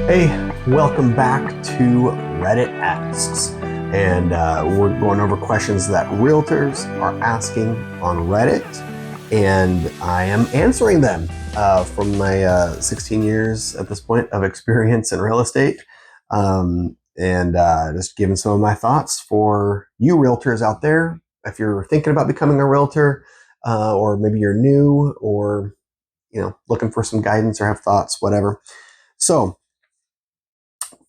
Hey, welcome back to Reddit Asks. And we're going over questions that realtors are asking on Reddit. And I am answering them from my 16 years at this point of experience in real estate. And just giving some of my thoughts for you realtors out there. If you're thinking about becoming a realtor, or maybe you're new, or looking for some guidance or have thoughts, whatever. So,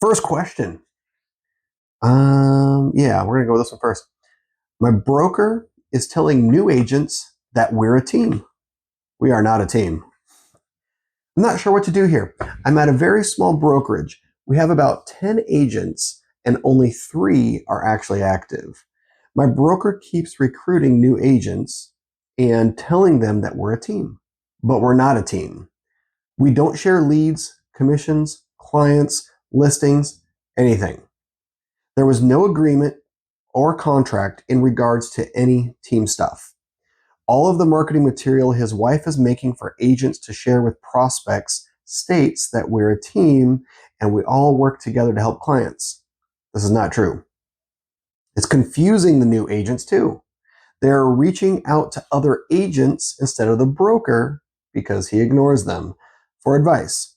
first question. We're gonna go with this one first. My broker is telling new agents that we're a team. We are not a team. I'm not sure what to do here. I'm at a very small brokerage. We have about 10 agents and only 3 are actually active. My broker keeps recruiting new agents and telling them that we're a team, but we're not a team. We don't share leads, commissions, clients, listings, anything. There was no agreement or contract in regards to any team stuff. All of the marketing material his wife is making for agents to share with prospects states that we're a team and we all work together to help clients. This is not true. It's confusing the new agents too. They're reaching out to other agents instead of the broker because he ignores them for advice.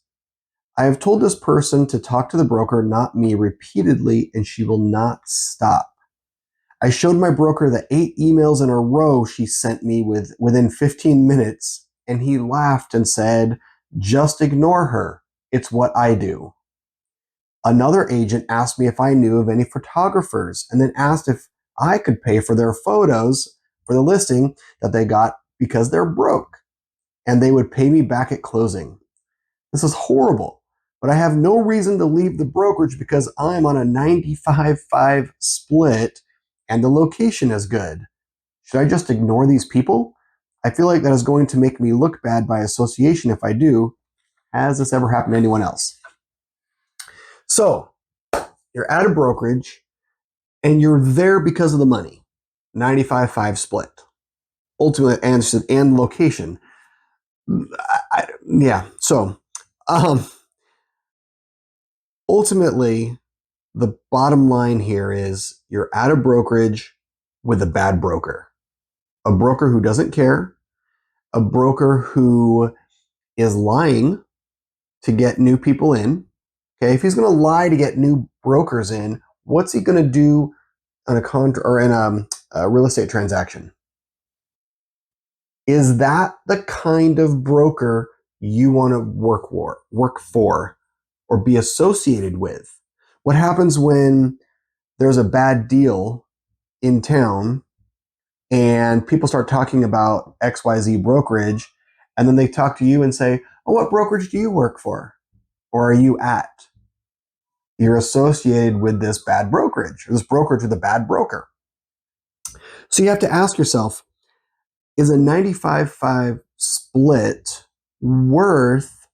I have told this person to talk to the broker, not me, repeatedly, and she will not stop. I showed my broker the 8 emails in a row she sent me within 15 minutes, and he laughed and said, "Just ignore her. It's what I do." Another agent asked me if I knew of any photographers and then asked if I could pay for their photos for the listing that they got because they're broke, and they would pay me back at closing. This is horrible, but I have no reason to leave the brokerage because I'm on a 95-5 split and the location is good. Should I just ignore these people? I feel like that is going to make me look bad by association if I do. Has this ever happened to anyone else? So, you're at a brokerage and you're there because of the money. 95-5 split. Ultimately, and location. Ultimately, the bottom line here is you're at a brokerage with a bad broker. A broker who doesn't care, a broker who is lying to get new people in. Okay, if he's going to lie to get new brokers in, what's he going to do on a real estate transaction? Is that the kind of broker you want to work for, or be associated with? What happens when there's a bad deal in town and people start talking about XYZ brokerage, and then they talk to you and say, "Oh, what brokerage do you work for? Or are you at?" You're associated with this bad brokerage, or this brokerage with a bad broker. So you have to ask yourself, is a 95-5 split worth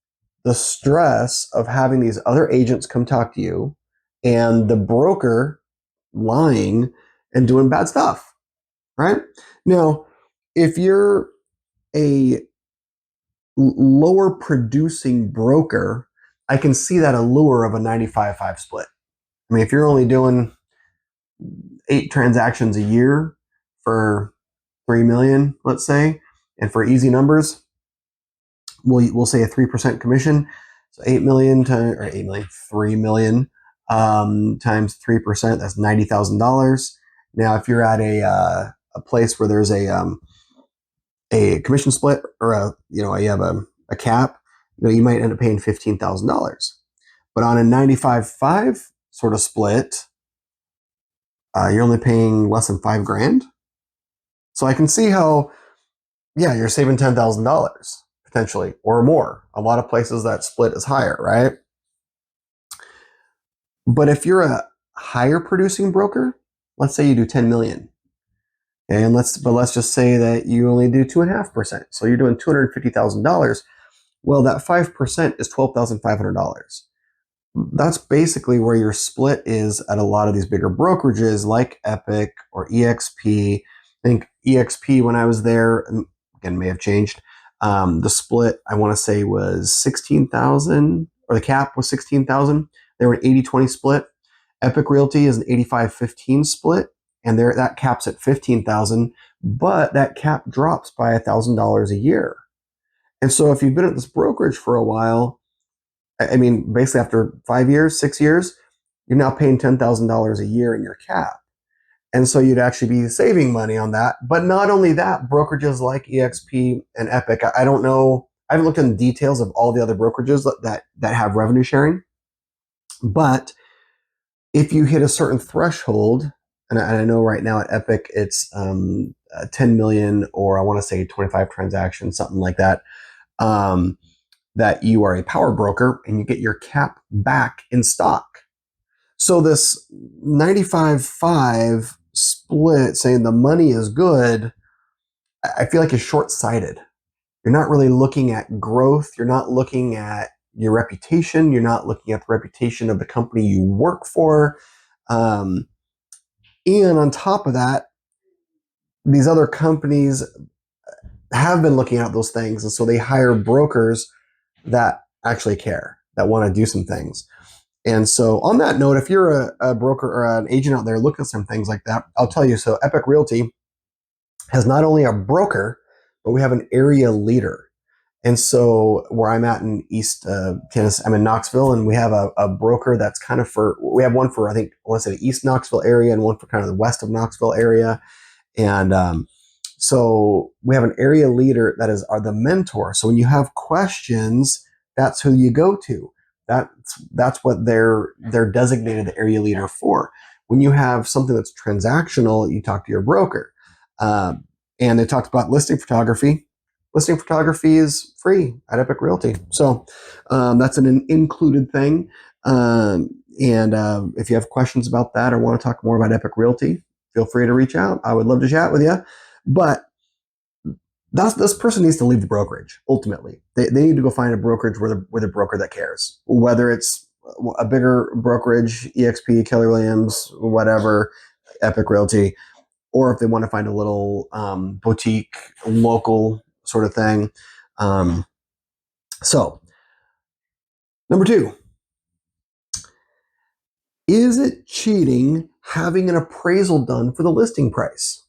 the stress of having these other agents come talk to you and the broker lying and doing bad stuff, right? Now, if you're a lower producing broker, I can see that allure of a 95-5 split. I mean, if you're only doing 8 transactions a year for 3 million, let's say, and for easy numbers, we'll say a 3% commission. So 8 million times, or 8 million, 3 million times 3%, that's $90,000. Now, if you're at a place where there's a commission split, or you have a cap, you might end up paying $15,000. But on a 95-5 sort of split, you're only paying less than $5,000. So I can see how, you're saving $10,000 potentially, or more. A lot of places that split is higher, right? But if you're a higher producing broker, let's say you do 10 million, and let's just say that you only do 2.5%. So you're doing $250,000. Well, that 5% is $12,500. That's basically where your split is at a lot of these bigger brokerages like Epic or EXP. I think EXP, when I was there, again, may have changed. The split, I want to say, was $16,000 or the cap was 16,000. They were an 80-20 split. Epic Realty is an 85-15 split, and that cap's at 15,000, but that cap drops by $1,000 a year. And so if you've been at this brokerage for a while, I mean, basically after 5 years, 6 years, you're now paying $10,000 a year in your cap. And so you'd actually be saving money on that. But not only that, brokerages like EXP and Epic, I don't know, I haven't looked into the details of all the other brokerages that have revenue sharing. But if you hit a certain threshold, and I know right now at Epic it's 10 million, or I want to say 25 transactions, something like that, that you are a power broker and you get your cap back in stock. So this 95-5 split saying the money is good, I feel like is short-sighted. You're not really looking at growth. You're not looking at your reputation. You're not looking at the reputation of the company you work for. And on top of that, these other companies have been looking at those things. And so they hire brokers that actually care, that want to do some things. And so on that note, if you're a broker or an agent out there looking at some things like that, I'll tell you, so Epic Realty has not only a broker, but we have an area leader. And so where I'm at in East Tennessee, I'm in Knoxville, and we have a broker that's kind of we have one for, I think, I want to say the East Knoxville area, and one for kind of the west of Knoxville area. And so we have an area leader that is the mentor. So when you have questions, that's who you go to. That's what they're designated the area leader for. When you have something that's transactional, you talk to your broker. And they talked about listing photography. Listing photography is free at Epic Realty. So that's an included thing. And if you have questions about that or want to talk more about Epic Realty, feel free to reach out. I would love to chat with you. But this person needs to leave the brokerage. Ultimately, they need to go find a brokerage with a broker that cares. Whether it's a bigger brokerage, EXP, Keller Williams, whatever, Epic Realty, or if they want to find a little boutique, local sort of thing. So, number 2, is it cheating having an appraisal done for the listing price?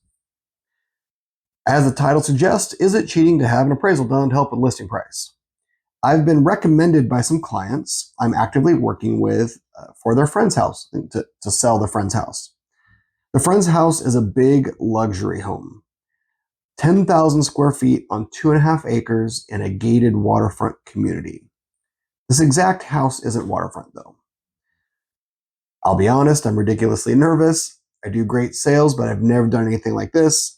As the title suggests, is it cheating to have an appraisal done to help with listing price? I've been recommended by some clients I'm actively working with for their friend's house, to sell their friend's house. The friend's house is a big luxury home, 10,000 square feet on 2.5 acres in a gated waterfront community. This exact house isn't waterfront though. I'll be honest, I'm ridiculously nervous. I do great sales, but I've never done anything like this.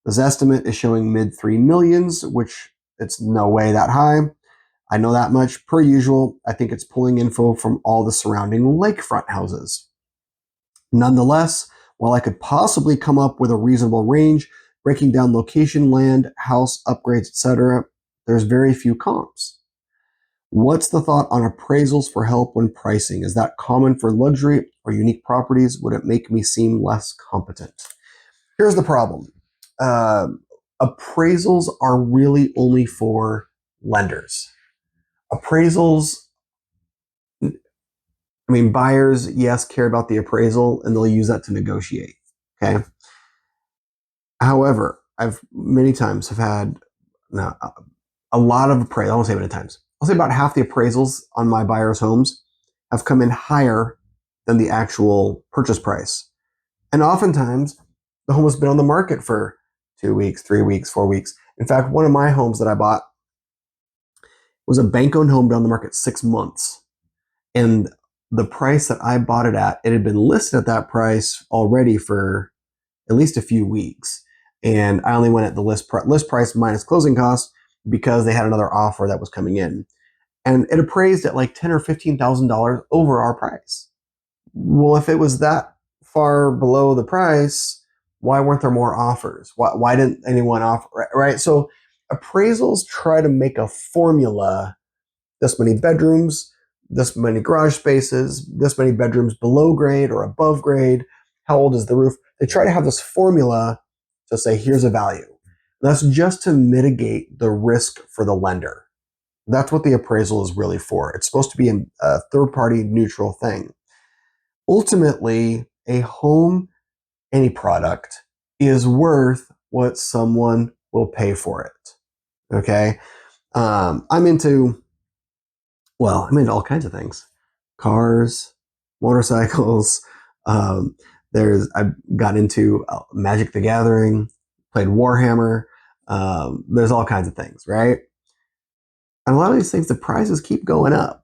This estimate is showing mid 3 millions, which it's no way that high. I know that much. Per usual, I think it's pulling info from all the surrounding lakefront houses. Nonetheless, while I could possibly come up with a reasonable range, breaking down location, land, house, upgrades, etc., there's very few comps. What's the thought on appraisals for help when pricing? Is that common for luxury or unique properties? Would it make me seem less competent? Here's the problem. Appraisals are really only for lenders. Appraisals, I mean, buyers, yes, care about the appraisal and they'll use that to negotiate. Okay. However, I've many times have had a lot of appraisals. I won't say many times. I'll say about half the appraisals on my buyers' homes have come in higher than the actual purchase price. And oftentimes the home has been on the market for 2 weeks, 3 weeks, 4 weeks. In fact, one of my homes that I bought was a bank-owned home, been on the market 6 months. And the price that I bought it at, it had been listed at that price already for at least a few weeks. And I only went at the list price minus closing costs because they had another offer that was coming in. And it appraised at like $10,000 or $15,000 over our price. Well, if it was that far below the price, why weren't there more offers? Why didn't anyone offer, right? So appraisals try to make a formula: this many bedrooms, this many garage spaces, this many bedrooms below grade or above grade, how old is the roof? They try to have this formula to say, here's a value. And that's just to mitigate the risk for the lender. That's what the appraisal is really for. It's supposed to be a third party neutral thing. Ultimately, a home, any product, is worth what someone will pay for it. Okay. I'm into, I'm into all kinds of things: cars, motorcycles. Um, I got into Magic the Gathering, played Warhammer. There's all kinds of things, right? And a lot of these things, the prices keep going up,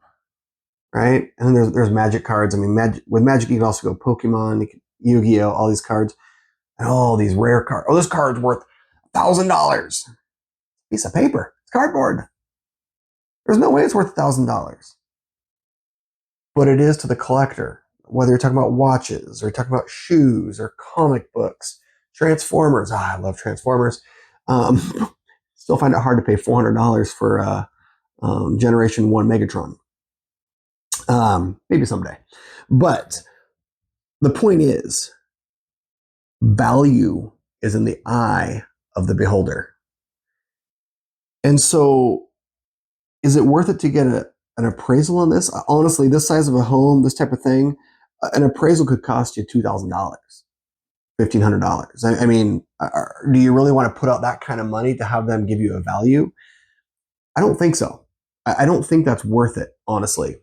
right? And then there's Magic cards. I mean, with Magic, you can also go Pokemon, Yu-Gi-Oh, all these cards, and all these rare cards. Oh, this card's worth $1,000. Piece of paper. It's cardboard. There's no way it's worth $1,000. But it is to the collector. Whether you're talking about watches, or you're talking about shoes, or comic books, Transformers. I love Transformers. Um, Still find it hard to pay $400 for Generation 1 Megatron. Maybe someday. But the point is, value is in the eye of the beholder. And so, is it worth it to get an appraisal on this? Honestly, this size of a home, this type of thing, an appraisal could cost you $2,000, $1,500. I mean, do you really want to put out that kind of money to have them give you a value? I don't think so. I don't think that's worth it, honestly.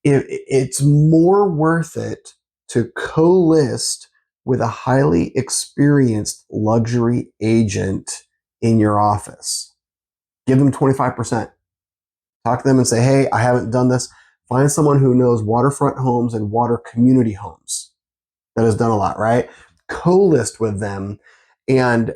It's more worth it to co-list with a highly experienced luxury agent in your office. Give them 25%. Talk to them and say, hey, I haven't done this. Find someone who knows waterfront homes and water community homes that has done a lot, right? Co-list with them and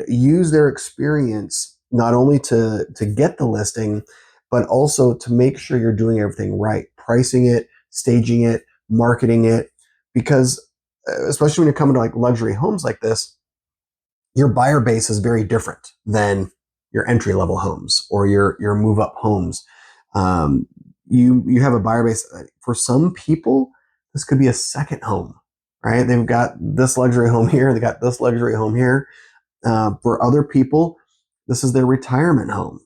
use their experience not only to get the listing, but also to make sure you're doing everything right, pricing it, staging it, marketing it. Because especially when you're coming to like luxury homes like this, your buyer base is very different than your entry level homes or your move up homes. You have a buyer base. For some people, this could be a second home, right? They've got this luxury home here, they got this luxury home here. For other people, this is their retirement home.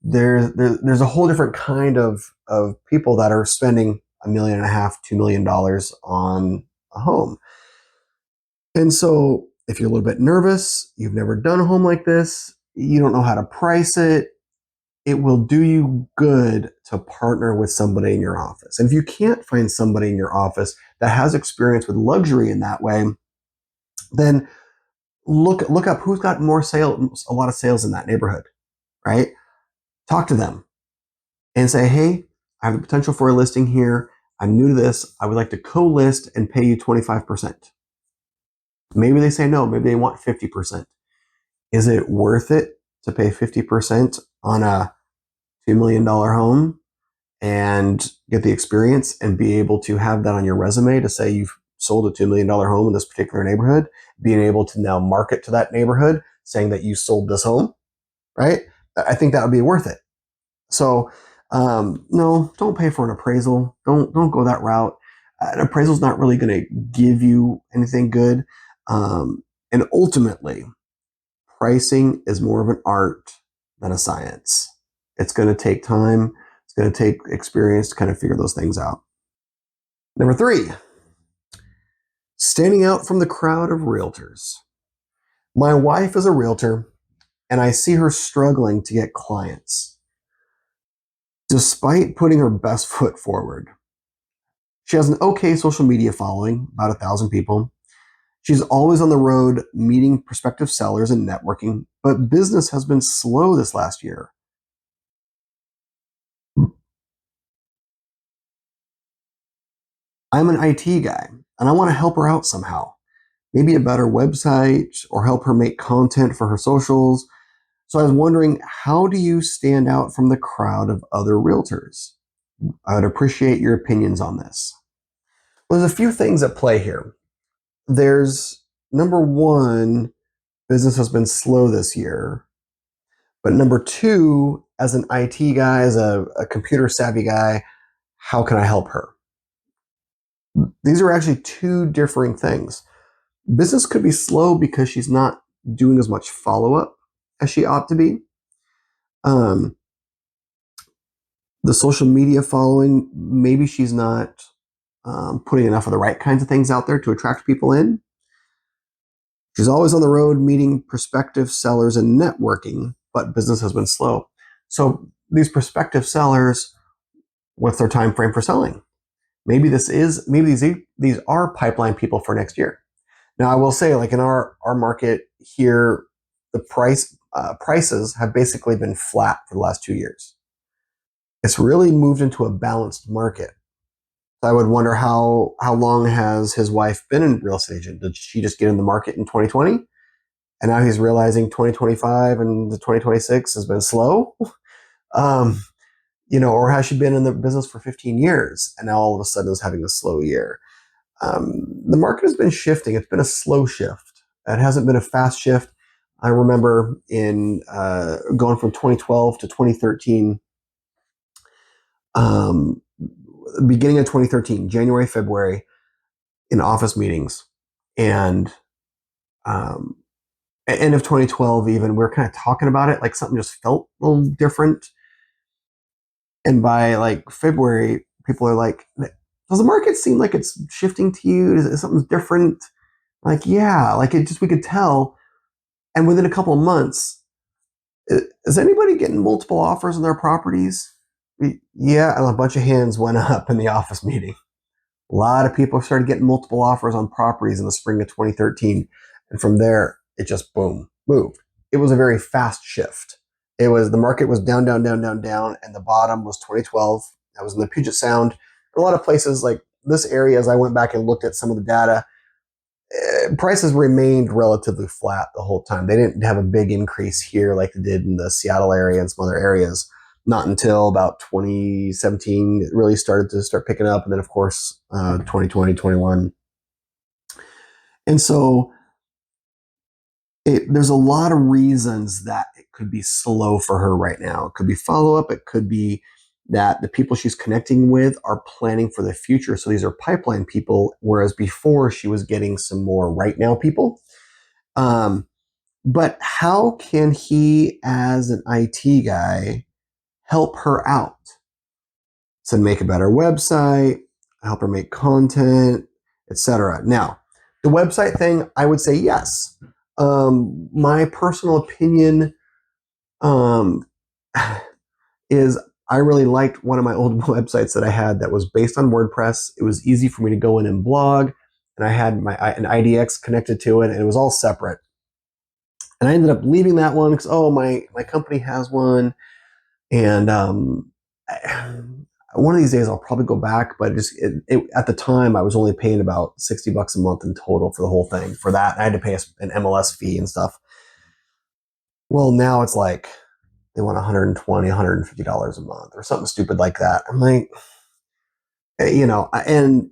There's a whole different kind of people that are spending $1.5 million, $2 million on a home. And so if you're a little bit nervous, you've never done a home like this, you don't know how to price it, it will do you good to partner with somebody in your office. And if you can't find somebody in your office that has experience with luxury in that way, then look up who's got more sales, a lot of sales in that neighborhood, right? Talk to them and say, hey, I have the potential for a listing here. I'm new to this. I would like to co-list and pay you 25%. Maybe they say no, maybe they want 50%. Is it worth it to pay 50% on a $2 million home and get the experience and be able to have that on your resume to say you've sold a $2 million home in this particular neighborhood, being able to now market to that neighborhood saying that you sold this home, right? I think that would be worth it. So, no, don't pay for an appraisal. Don't go that route. An appraisal is not really going to give you anything good. And ultimately, pricing is more of an art than a science. It's going to take time. It's going to take experience to kind of figure those things out. Number 3, standing out from the crowd of realtors. My wife is a realtor, and I see her struggling to get clients. Despite putting her best foot forward, she has an okay social media following, about 1,000 people. She's always on the road meeting prospective sellers and networking, but business has been slow this last year. I'm an IT guy and I want to help her out somehow. Maybe a better website or help her make content for her socials. So I was wondering, how do you stand out from the crowd of other realtors? I would appreciate your opinions on this. Well, there's a few things at play here. There's number one, business has been slow this year. But number two, as an IT guy, as a computer savvy guy, how can I help her? These are actually two differing things. Business could be slow because she's not doing as much follow up as she ought to be. Um, The social media following, maybe she's not putting enough of the right kinds of things out there to attract people in. She's always on the road meeting prospective sellers and networking, but business has been slow. So these prospective sellers, what's their time frame for selling? Maybe these are pipeline people for next year. Now I will say, like in our market here, the prices have basically been flat for the last 2 years. It's really moved into a balanced market. So I would wonder how long has his wife been in real estate agent? Did she just get in the market in 2020? And now he's realizing 2025 and the 2026 has been slow. um, or has she been in the business for 15 years and now all of a sudden is having a slow year? The market has been shifting. It's been a slow shift. It hasn't been a fast shift. I remember in going from 2012 to 2013, beginning of 2013, January, February, in office meetings, and um, end of 2012, even we were kind of talking about it, like something just felt a little different. And by like February, people are like, does the market seem like it's shifting to you? Is something different? Like, yeah, like it just, we could tell. And within a couple of months, is anybody getting multiple offers on their properties? Yeah, and a bunch of hands went up in the office meeting. A lot of people started getting multiple offers on properties in the spring of 2013. And from there, it just boom, moved. It was a very fast shift. The market was down, down, down, down, down, and the bottom was 2012. That was in the Puget Sound. A lot of places like this area, as I went back and looked at some of the data, prices remained relatively flat the whole time. They didn't have a big increase here like they did in the Seattle area and some other areas. Not until about 2017 it really started to start picking up, and then of course 2020, 21. And so there's a lot of reasons that it could be slow for her right now. It could be follow up. It could be that the people she's connecting with are planning for the future. So these are pipeline people, whereas before she was getting some more right now people. But how can he, as an IT guy, help her out? So make a better website, help her make content, etc. Now, the website thing, I would say yes. My personal opinion um, is I really liked one of my old websites that I had that was based on WordPress. It was easy for me to go in and blog, and I had an IDX connected to it, and it was all separate. And I ended up leaving that one because my company has one, and one of these days I'll probably go back. But at the time I was only paying about $60 a month in total for the whole thing. For that, I had to pay an MLS fee and stuff. Well, now it's like they want $120, $150 a month or something stupid like that. I'm like, and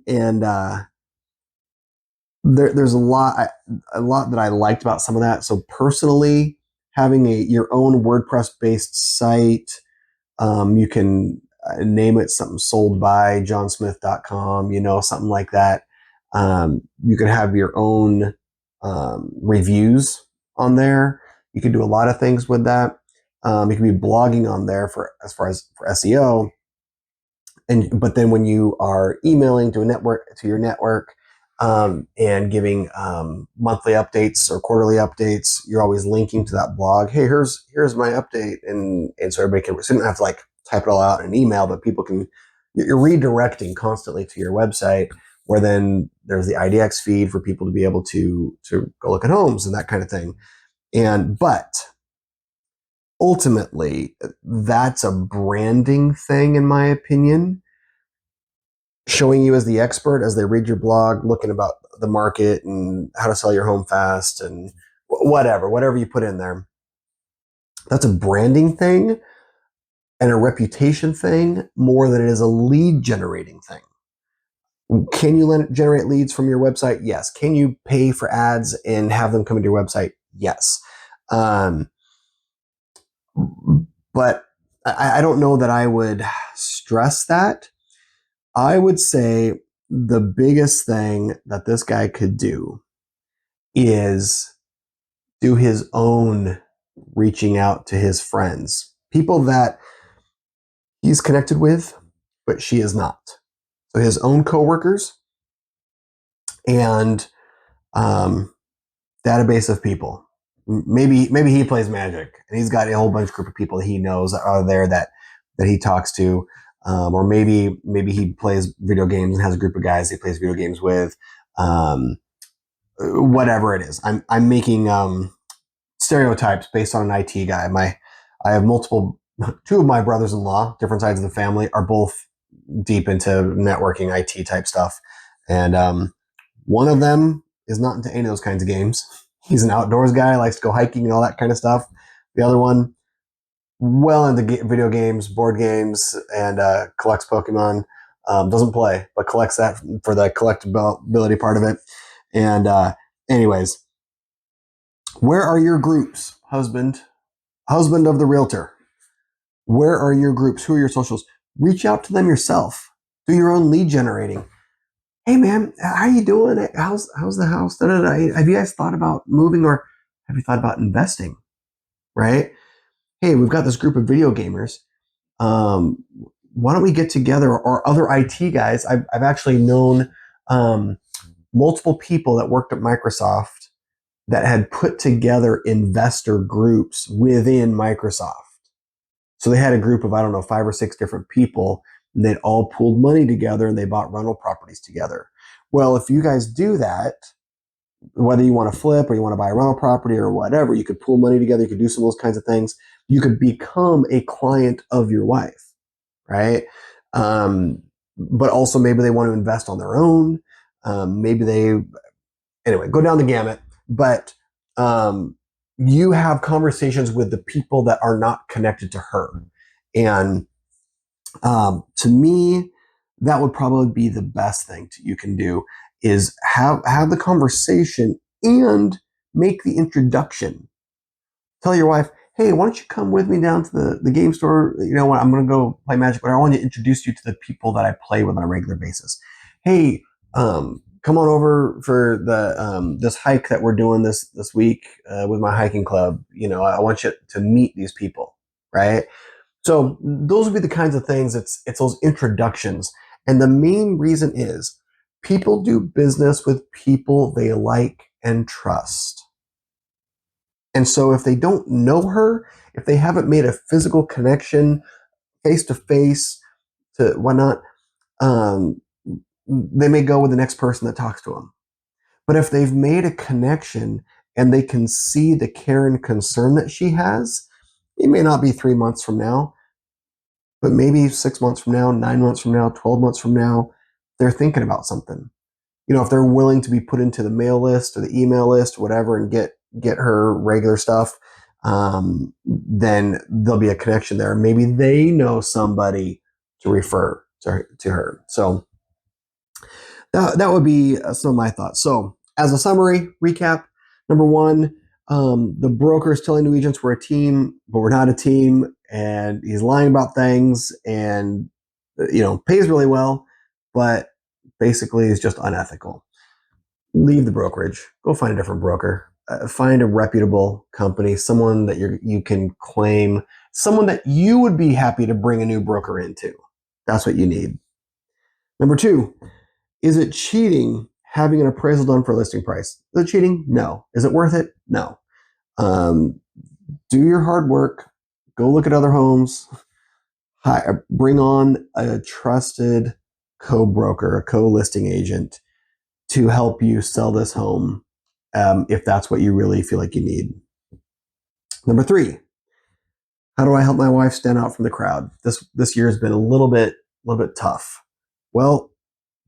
there's a lot that I liked about some of that. So personally, having your own WordPress based site, you can name it something sold by johnsmith.com, something like that. You can have your own reviews on there. You can do a lot of things with that. You can be blogging on there as far as for SEO. But then when you are emailing to your network, and giving monthly updates or quarterly updates, you're always linking to that blog. Hey, here's my update, and so everybody can. So you don't have to like type it all out in an email, but people can. You're redirecting constantly to your website, where then there's the IDX feed for people to be able to go look at homes and that kind of thing. But ultimately, that's a branding thing, in my opinion, showing you as the expert as they read your blog, looking about the market and how to sell your home fast and whatever you put in there. That's a branding thing and a reputation thing more than it is a lead generating thing. Can you generate leads from your website? Yes. Can you pay for ads and have them come into your website? Yes. But I don't know that I would stress that. I would say the biggest thing that this guy could do is do his own reaching out to his friends, people that he's connected with, but she is not. So his own coworkers and database of people. Maybe he plays Magic and he's got a whole bunch group of people that he knows are there that he talks to, or maybe he plays video games and has a group of guys he plays video games with. Whatever it is, I'm making stereotypes based on an IT guy. I have multiple. Two of my brothers-in-law, different sides of the family, are both deep into networking, IT type stuff, and one of them is not into any of those kinds of games. He's an outdoors guy, likes to go hiking and all that kind of stuff. The other one, well into video games, board games, and collects Pokemon. Doesn't play, but collects that for the collectability part of it. And anyways, where are your groups, husband of the realtor? Where are your groups? Who are your socials? Reach out to them yourself. Do your own lead generating. Hey man, how you doing? How's the house? Da, da, da. Have you guys thought about moving, or have you thought about investing? Right? Hey, we've got this group of video gamers. Why don't we get together? Or other IT guys. I've actually known multiple people that worked at Microsoft that had put together investor groups within Microsoft. So they had a group of, I don't know, 5 or 6 different people, and they'd all pooled money together and they bought rental properties together. Well, if you guys do that, whether you want to flip or you want to buy a rental property or whatever, you could pool money together. You could do some of those kinds of things. You could become a client of your wife, right? But also maybe they want to invest on their own. Anyway, go down the gamut. But you have conversations with the people that are not connected to her. And to me, that would probably be the best thing you can do is have the conversation and make the introduction. Tell your wife, hey, why don't you come with me down to the game store? You know what? I'm going to go play Magic, but I want to introduce you to the people that I play with on a regular basis. Hey, come on over for the this hike that we're doing this week with my hiking club. You know, I want you to meet these people, right? So those would be the kinds of things. It's those introductions, and the main reason is people do business with people they like and trust. And so if they don't know her, if they haven't made a physical connection face to face to whatnot, they may go with the next person that talks to them. But if they've made a connection and they can see the care and concern that she has, it may not be 3 months from now, but maybe 6 months from now, 9 months from now, 12 months from now, they're thinking about something. You know, if they're willing to be put into the mail list or the email list, or whatever, and get her regular stuff, then there'll be a connection there. Maybe they know somebody to refer to her. So that would be some of my thoughts. So as a summary, recap, number one, the broker is telling new agents we're a team, but we're not a team, and he's lying about things, and pays really well, but basically is just unethical. Leave the brokerage. Go find a different broker. Find a reputable company, someone that you can claim, someone that you would be happy to bring a new broker into. That's what you need. Number two, is it cheating having an appraisal done for a listing price? Is it cheating? No. Is it worth it? No. Do your hard work. Go look at other homes. Bring on a trusted co-broker, a co-listing agent to help you sell this home, if that's what you really feel like you need. Number three, how do I help my wife stand out from the crowd? This year has been a little bit tough. Well,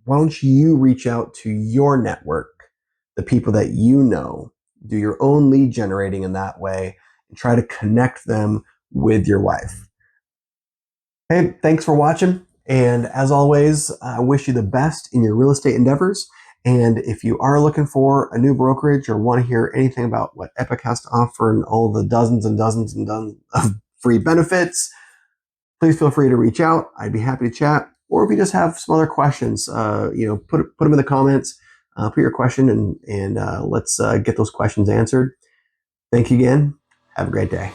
why don't you reach out to your network, the people that you know, do your own lead generating in that way, and try to connect them with your wife. Hey, thanks for watching. And as always, I wish you the best in your real estate endeavors. And if you are looking for a new brokerage or want to hear anything about what Epic has to offer and all the dozens and dozens and dozens of free benefits, please feel free to reach out. I'd be happy to chat. Or if you just have some other questions, put them in the comments. Put your question and let's get those questions answered. Thank you again. Have a great day.